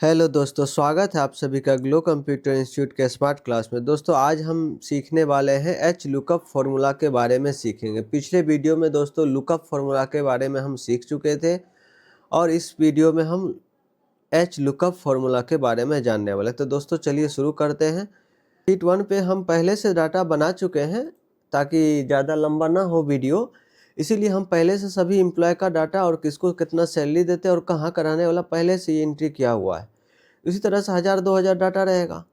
Hello दोस्तों, स्वागत है आप सभी का ग्लो कंप्यूटर इंस्टीट्यूट के स्मार्ट क्लास में। दोस्तों आज हम सीखने वाले हैं एच लुकअप फार्मूला के बारे में सीखेंगे। पिछले वीडियो में दोस्तों लुकअप फार्मूला के बारे में हम सीख चुके थे और इस वीडियो में हम एच लुकअप फार्मूला के बारे में जानने वाले। तो दोस्तों चलिए शुरू करते हैं। शीट 1 पे हम पहले से डाटा बना चुके हैं ताकि ज़्यादा लंबा ना हो वीडियो, इसीलिए हम पहले से सभी एम्प्लॉय का डाटा और किसको कितना सैलरी देते हैं और कहाँ कराने वाला पहले से ये एंट्री किया हुआ है। इसी तरह से 1000-2000 डाटा रहेगा।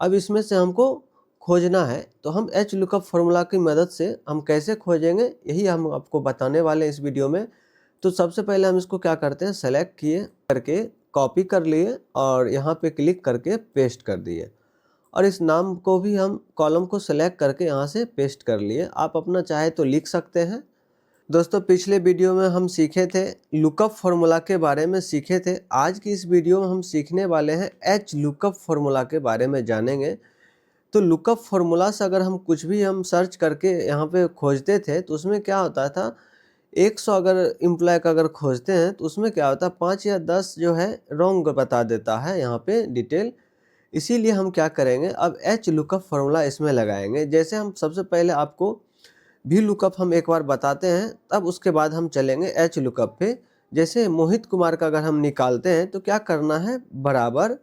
अब इसमें से हमको खोजना है, तो हम एच लुकअप फार्मूला की मदद से हम कैसे खोजेंगे यही हम आपको बताने वाले हैं इस वीडियो में। तो सबसे पहले हम इसको क्या करते हैं, सेलेक्ट किए करके कॉपी कर लिए और यहाँ पे क्लिक करके पेस्ट कर दिए और इस नाम को भी हम कॉलम को सेलेक्ट करके यहाँ से पेस्ट कर लिए। आप अपना चाहे तो लिख सकते हैं। दोस्तों पिछले वीडियो में हम सीखे थे लुकअप फार्मूला के बारे में सीखे थे। आज की इस वीडियो में हम सीखने वाले हैं एच लुकअप फार्मूला के बारे में जानेंगे। तो लुकअप फार्मूला से अगर हम कुछ भी हम सर्च करके यहाँ पे खोजते थे तो उसमें क्या होता था, 100 अगर एम्प्लॉय का अगर खोजते हैं तो उसमें क्या होता है 5 या 10 जो है रॉन्ग बता देता है यहाँ पे डिटेल। इसीलिए हम क्या करेंगे, अब एच लुकअप फार्मूला इसमें लगाएंगे। जैसे हम सबसे पहले आपको भी लुकअप हम एक बार बताते हैं, तब उसके बाद हम चलेंगे एच लुकअप पे। जैसे मोहित कुमार का अगर हम निकालते हैं तो क्या करना है, बराबर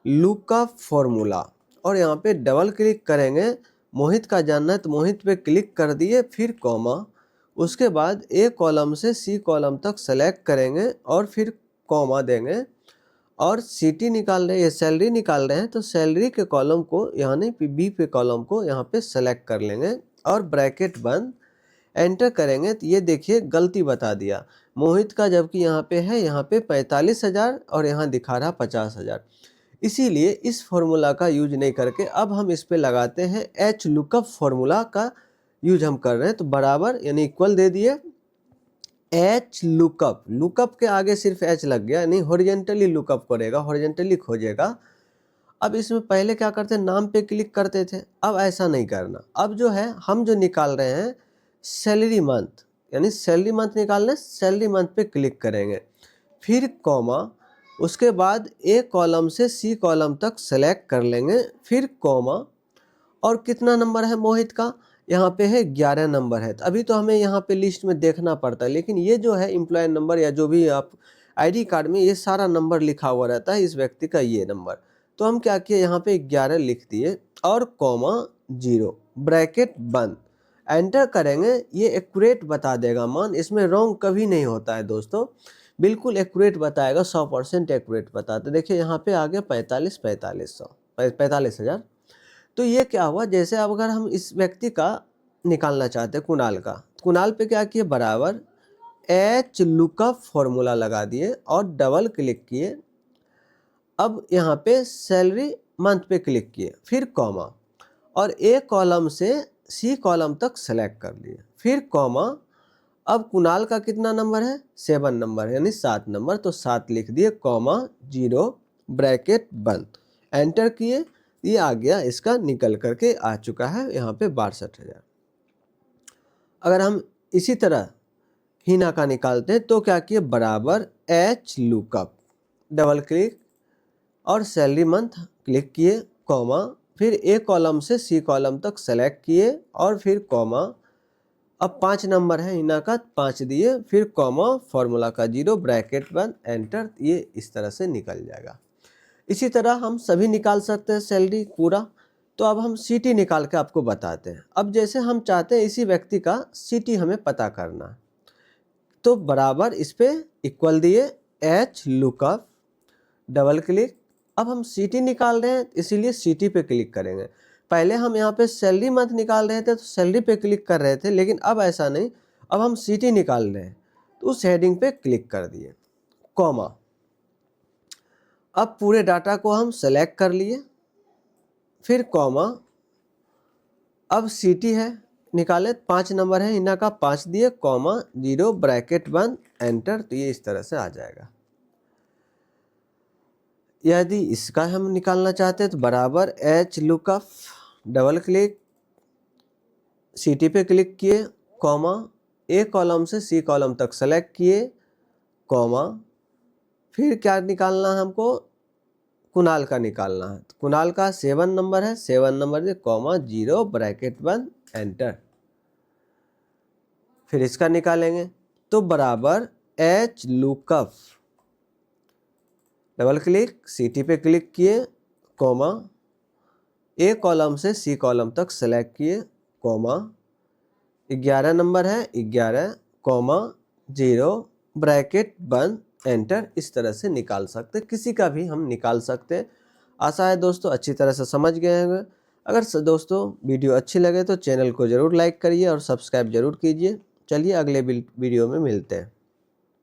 लुकअप फॉर्मूला और यहाँ पे डबल क्लिक करेंगे। मोहित का जानना है तो मोहित पे क्लिक कर दिए, फिर कॉमा, उसके बाद ए कॉलम से सी कॉलम तक सेलेक्ट करेंगे और फिर कॉमा देंगे और सीटी निकाल रहे हैं, सैलरी निकाल रहे हैं तो सैलरी के कॉलम को यानी बी पे कॉलम को यहाँ पे सेलेक्ट कर लेंगे और ब्रैकेट बंद, एंटर करेंगे तो ये देखिए गलती बता दिया मोहित का, जबकि यहाँ पे है यहाँ पे 45,000 और यहाँ दिखा रहा 50,000। इसीलिए इस फॉर्मूला का यूज नहीं करके अब हम इस पे लगाते हैं एच लुकअप फॉर्मूला का यूज हम कर रहे हैं। तो बराबर यानी इक्वल दे दिए एच लुकअप, लुकअप के आगे सिर्फ एच लग गया, यानी हॉरिजॉन्टली लुकअप करेगा, हॉरिजॉन्टली खोजेगा। अब इसमें पहले क्या करते, नाम पे क्लिक करते थे, अब ऐसा नहीं करना। अब जो है हम जो निकाल रहे हैं सैलरी मंथ, यानी सैलरी मंथ निकालने, सैलरी मंथ पे क्लिक करेंगे, फिर कॉमा, उसके बाद ए कॉलम से सी कॉलम तक सेलेक्ट कर लेंगे, फिर कॉमा और कितना नंबर है मोहित का, यहाँ पे है 11 नंबर है। तो अभी तो हमें यहाँ पे लिस्ट में देखना पड़ता है, लेकिन ये जो है एम्प्लॉय नंबर या जो भी आप आईडी कार्ड में ये सारा नंबर लिखा हुआ रहता है, इस व्यक्ति का ये नंबर। तो हम क्या किए, यहाँ पे 11 लिख दिए और कॉमा 0, ब्रैकेट बंद, एंटर करेंगे। ये एक्यूरेट बता देगा मान, इसमें रॉन्ग कभी नहीं होता है दोस्तों, बिल्कुल एक्यूरेट बताएगा, 100% एक्यूरेट बताते। देखिए यहाँ पे आ गया 45,000। तो ये क्या हुआ, जैसे अब अगर हम इस व्यक्ति का निकालना चाहते हैं कुणाल का, कुणाल पे क्या किए, बराबर एच लुकअप फॉर्मूला लगा दिए और डबल क्लिक किए। अब यहाँ पे सैलरी मंथ पे क्लिक किए, फिर कॉमा और ए कॉलम से सी कॉलम तक सेलेक्ट कर लिए, फिर कॉमा। अब कुणाल का कितना नंबर है, 7 नंबर है, यानी 7 नंबर, तो 7 लिख दिए, कॉमा 0, ब्रैकेट बंद, एंटर किए। ये आ गया, इसका निकल करके आ चुका है यहाँ पे 62,000। अगर हम इसी तरह हीना का निकालते हैं तो क्या किए, बराबर एच लुकअप, डबल क्लिक और सैलरी मंथ क्लिक किए, कॉमा, फिर ए कॉलम से सी कॉलम तक सेलेक्ट किए और फिर कॉमा। अब 5 नंबर है हिना का, 5 दिए, फिर कॉमा, फॉर्मूला का 0, ब्रैकेट बंद, एंटर। ये इस तरह से निकल जाएगा। इसी तरह हम सभी निकाल सकते हैं सैलरी पूरा। तो अब हम सीटी निकाल के आपको बताते हैं। अब जैसे हम चाहते हैं इसी व्यक्ति का सीटी हमें पता करना है, तो बराबर इस पे इक्वल दिए एच लुकअप, डबल क्लिक। अब हम सीटी निकाल रहे हैं इसीलिए सीटी पे क्लिक करेंगे। पहले हम यहाँ पे सैलरी मंथ निकाल रहे थे तो सैलरी पे क्लिक कर रहे थे, लेकिन अब ऐसा नहीं, अब हम सीटी निकाल रहे हैं तो उस हेडिंग पे क्लिक कर दिए, कॉमा। अब पूरे डाटा को हम सेलेक्ट कर लिए, फिर कॉमा। अब सीटी है निकाले, 5 नंबर है इना का, 5 दिए, कॉमा 0, ब्रैकेट बंद, एंटर। तो ये इस तरह से आ जाएगा। यदि इसका हम निकालना चाहते हैं तो बराबर एच लुकअप, डबल क्लिक, सीटी पे क्लिक किए, कॉमा, ए कॉलम से सी कॉलम तक सेलेक्ट किए, कॉमा, फिर क्या निकालना है हमको, कुणाल का निकालना है। तो कुणाल का 7 नंबर है, 7 नंबर दे कॉमा 0 ब्रैकेट बंद एंटर। फिर इसका निकालेंगे तो बराबर एच लुकअप, डबल क्लिक, सीटी पे क्लिक किए, कॉमा ए कॉलम से सी कॉलम तक सेलेक्ट किए, कॉमा 11 नंबर है 11 कॉमा 0 ब्रैकेट बंद एंटर। इस तरह से निकाल सकते, किसी का भी हम निकाल सकते। आशा है दोस्तों अच्छी तरह से समझ गए होंगे। अगर दोस्तों वीडियो अच्छी लगे तो चैनल को ज़रूर लाइक करिए और सब्सक्राइब जरूर कीजिए। चलिए अगले वीडियो में मिलते हैं।